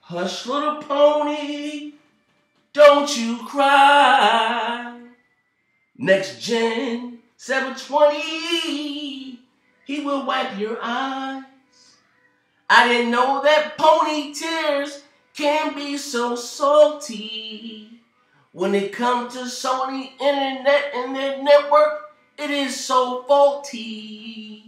Hush, little pony, don't you cry. Next Gen 720, he will wipe your eyes. I didn't know that pony tears can be so salty. When it comes to Sony Internet and their network, it is so faulty.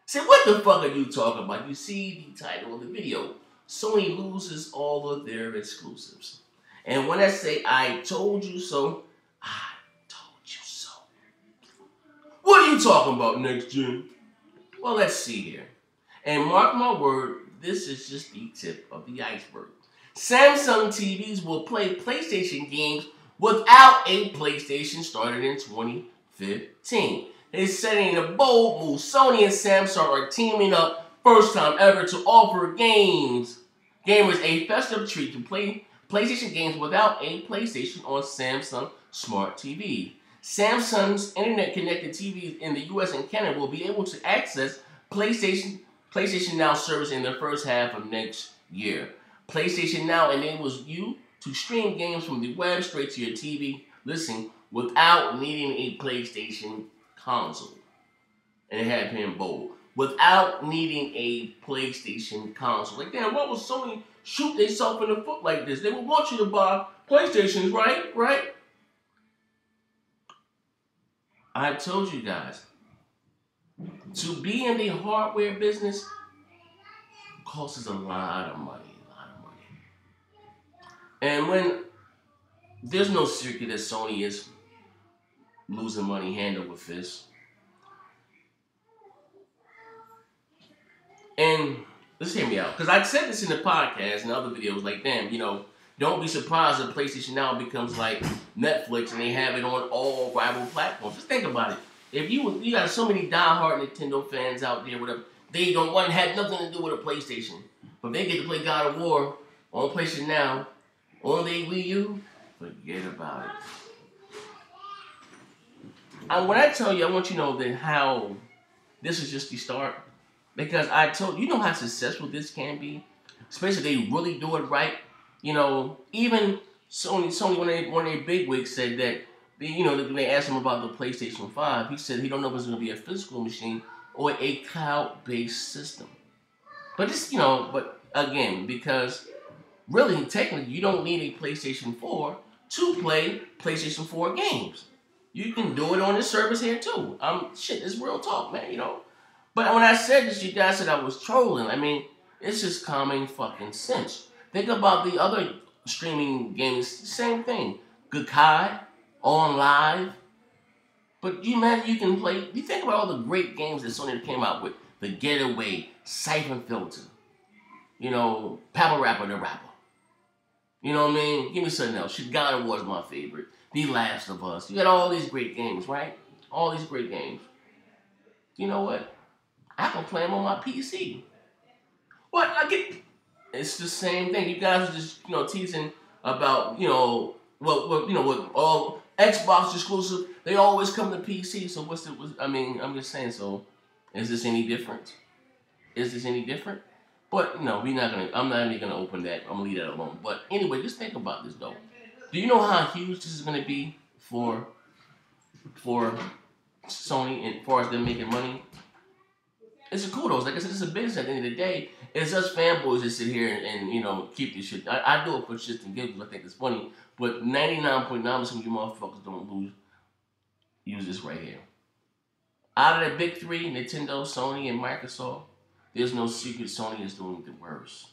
Say, what the fuck are you talking about? You see the title of the video. Sony loses all of their exclusives. And when I say I told you so, I told you so. What are you talking about, Next Gen? Well, let's see here. And mark my word, this is just the tip of the iceberg. Samsung TVs will play PlayStation games without a PlayStation started in 2015. They're setting a bold move. Sony and Samsung are teaming up, first time ever, to offer gamers a festive treat to play PlayStation games without a PlayStation on Samsung Smart TV. Samsung's internet-connected TVs in the US and Canada will be able to access PlayStation Now service in the first half of next year. PlayStation Now enables you to stream games from the web straight to your TV, listen, without needing a PlayStation console. And it had been bold. Without needing a PlayStation console. Like, damn, what was Sony shoot themselves in the foot like this? They would want you to buy PlayStations, right? Right? I told you guys, to be in the hardware business costs a lot of money. And when there's no secret that Sony is losing money hand over fist. And let's hear me out. Because I said this in the podcast and other videos, like, damn, don't be surprised if PlayStation Now becomes like Netflix and they have it on all rival platforms. Just think about it. If you got so many diehard Nintendo fans out there, whatever, they don't want had nothing to do with a PlayStation. But they get to play God of War on PlayStation Now, on their Wii U, forget about it. And when I tell you, I want you to know that how this is just the start. Because I told you, how successful this can be, especially if they really do it right. Even Sony, one of their bigwigs said that, they asked him about the PlayStation 5. He said he don't know if it's going to be a physical machine or a cloud-based system. But but again, because really, technically, you don't need a PlayStation 4 to play PlayStation 4 games. You can do it on this service here too. Shit, it's real talk, man, But when I said this, you guys said I was trolling. I mean, it's just common fucking sense. Think about the other streaming games, same thing. Gakkai, On Live. But you can play, you think about all the great games that Sony came out with. The Getaway, Siphon Filter. Papa Rapper the Rapper. You know what I mean? Give me something else. God of War is my favorite. The Last of Us. You got all these great games, right? All these great games. You know what? I can play them on my PC. What? It's the same thing. You guys are just, teasing about, what all Xbox exclusive. They always come to PC. So I'm just saying. So, is this any different? But I'm not even gonna open that. I'm gonna leave that alone. But anyway, just think about this though. Do you know how huge this is gonna be for Sony as far as them making money? It's a kudos. Like I said, it's a business at the end of the day. It's us fanboys that sit here and keep this shit. I do it for shits and giggles. I think it's funny. But 99.9% of you motherfuckers don't use this right here. Out of the big three, Nintendo, Sony, and Microsoft, there's no secret Sony is doing the worst.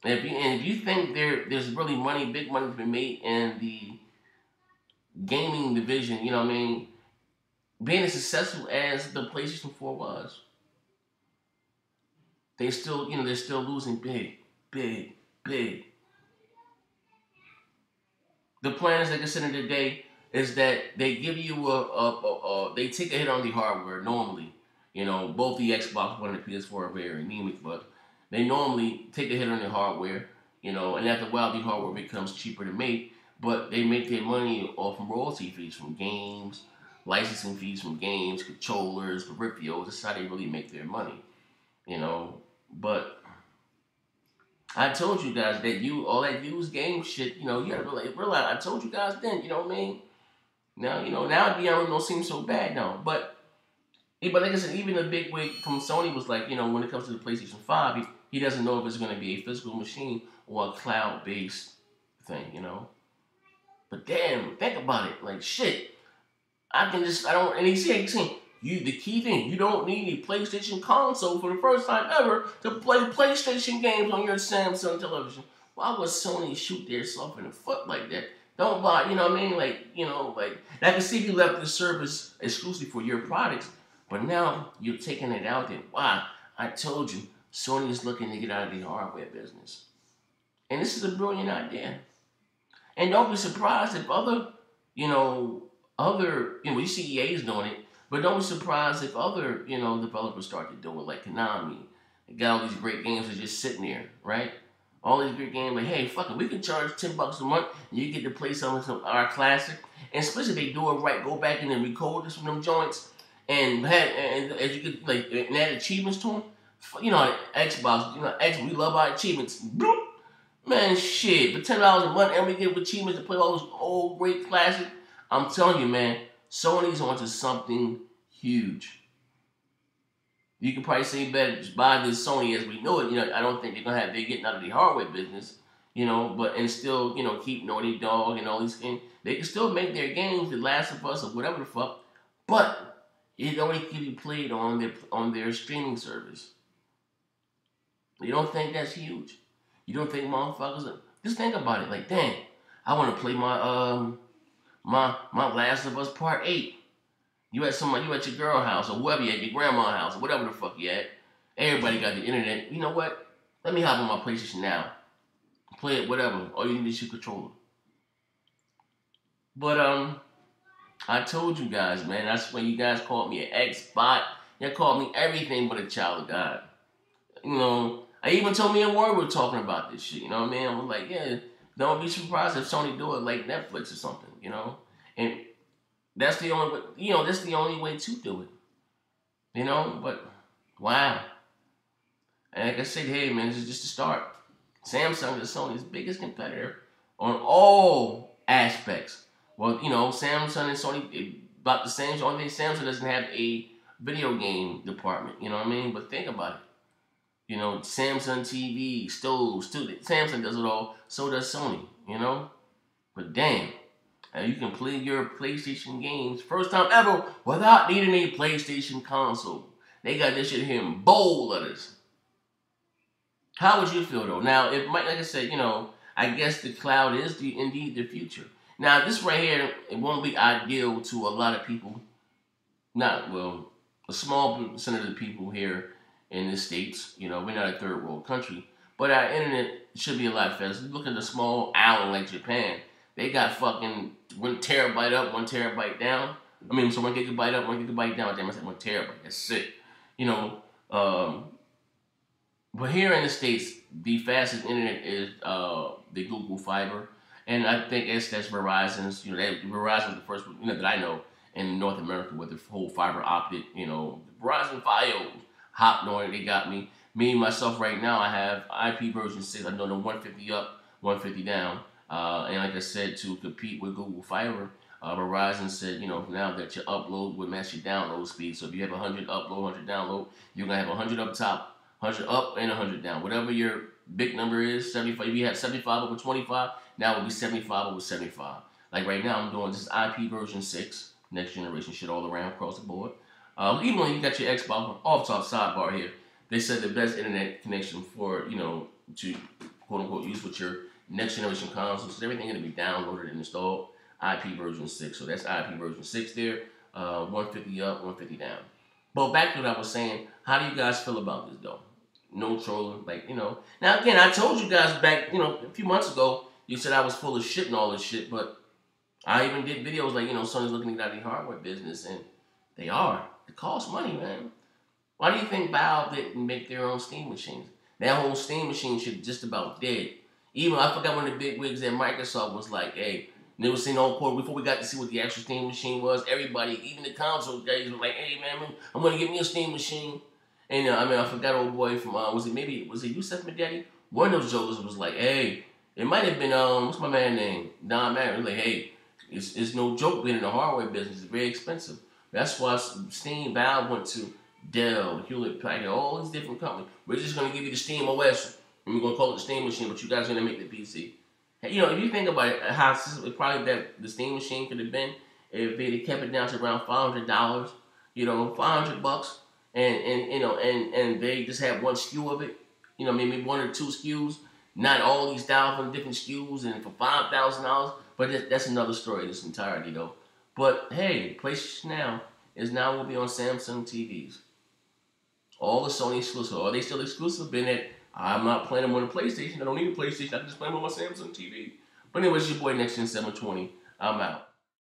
And if you think there's really big money to be made in the gaming division, being as successful as the PlayStation 4 was, they're still losing big. The plan is, like I said in the day, is that they give you they take a hit on the hardware normally. Both the Xbox One and the PS4 are very anemic, but they normally take a hit on the hardware, and after a while the hardware becomes cheaper to make, but they make their money off of royalty fees from games, licensing fees from games, controllers, peripherals. That's how they really make their money, But I told you guys that all that used game shit, you gotta realize. I told you guys then, you know what I mean? Now, now DRM don't seem so bad now. But like I said, even the big wig from Sony was like, when it comes to the PlayStation 5, he doesn't know if it's going to be a physical machine or a cloud-based thing. But damn, think about it. Like, shit. And he's saying, the key thing, you don't need a PlayStation console for the first time ever to play PlayStation games on your Samsung television. Why would Sony shoot themselves in the foot like that? Don't buy, you know what I mean? Like, I can see if you left the service exclusively for your products, but now you're taking it out there. Why? I told you, Sony is looking to get out of the hardware business. And this is a brilliant idea. And don't be surprised if you see EA's doing it, but don't be surprised if other, developers start to do it, like Konami. They got all these great games that are just sitting there, right? All these great games, like, hey, fuck it, we can charge $10 a month, and you get to play some of our classic. And especially if they do it right, go back in and record this from them joints, and as you get and add achievements to them. Xbox, we love our achievements. Man, shit, for $10 a month, and we get achievements to play all those old great classics. I'm telling you, man, Sony's onto something huge. You can probably say better just buy this Sony as we know it. I don't think they're getting out of the hardware business, and still, keep Naughty Dog and all these games. They can still make their games, The Last of Us or whatever the fuck, but it only can be played on their streaming service. You don't think that's huge? You don't think motherfuckers just think about it, like, dang, I want to play my Last of Us Part 8. You at your girl house or wherever you at, your grandma's house or whatever the fuck you at. Everybody got the internet. You know what? Let me hop on my PlayStation now. Play it, whatever. All you need is your controller. But I told you guys, man. That's when you guys called me an X-bot. You called me everything but a child of God. I even told me and Warren were talking about this shit. You know what I mean? I was like, yeah, don't be surprised if Sony do it like Netflix or something. And that's the only way. That's the only way to do it. But wow. And like I said, hey man, this is just a start. Samsung is Sony's biggest competitor on all aspects. Well, Samsung and Sony about the same. Only thing, Samsung doesn't have a video game department. You know what I mean? But think about it. Samsung TV, stoves, Samsung does it all. So does Sony. But damn. And you can play your PlayStation games first time ever without needing a PlayStation console. They got this shit here in bold letters. How would you feel though? Now, like I said, I guess the cloud is indeed the future. Now, this right here, it won't be ideal to a lot of people. A small percent of the people here in the States. We're not a third world country. But our internet should be a lot faster. Look at the small island like Japan. They got fucking 1 terabyte up, 1 terabyte down. I mean, so 1 gigabyte up, 1 gigabyte down. Damn, I said 1 terabyte. That's sick. But here in the States, the fastest internet is the Google Fiber. And I think that's Verizon's. Verizon was the first one, that I know in North America with the whole fiber optic, Verizon Fios. Hop North, they got me. Me, myself, right now, I have IP version 6. I know the 150 up, 150 down. And like I said, to compete with Google Fiber, Verizon said, now that your upload would match your download speed. So if you have 100 upload, 100 download, you're going to have 100 up top, 100 up, and 100 down. Whatever your big number is, 75. If you have 75 over 25, now it will be 75 over 75. Like right now, I'm doing this IP version 6, next generation shit all around across the board. Even when you got your Xbox off top sidebar here, they said the best internet connection for, to quote unquote use with your next generation consoles. So everything going to be downloaded and installed. IP version 6. So that's IP version 6 there. 150 up, 150 down. But back to what I was saying, how do you guys feel about this though? No trolling, Now again, I told you guys back, a few months ago, you said I was full of shit and all this shit, but I even did videos like, Sony's looking to get out of the hardware business, and they are. It costs money, man. Why do you think Valve didn't make their own Steam machines? That whole Steam machine shit just about dead. Even, I forgot when the big wigs at Microsoft was like, hey, never seen no port before we got to see what the actual Steam machine was. Everybody, even the console guys were like, hey, man, I'm going to get me a Steam machine. And, I forgot old boy from, was it Yusef Madetti, One of those jokers was like, hey, it might have been, what's my man name? Don Mayer. Like, hey, it's no joke being in the hardware business. It's very expensive. That's why Steam, Valve went to Dell, Hewlett Packard, all these different companies. We're just going to give you the Steam OS, and we're going to call it the Steam Machine, but you guys are going to make the PC. Hey, you know, if you think about it, how probably that the Steam Machine could have been if they kept it down to around $500, you know, $500, and you know, and they just had one SKU of it, you know, maybe one or two SKUs, not all these thousand different SKUs, and for $5,000. But that's another story in its entirety, though. But hey, PlayStation now will be on Samsung TVs. All the Sony exclusive. Are they still exclusive? Being that I'm not playing them on the PlayStation. I don't need a PlayStation. I can just play them on my Samsung TV. But anyways, your boy Next Gen 720. I'm out.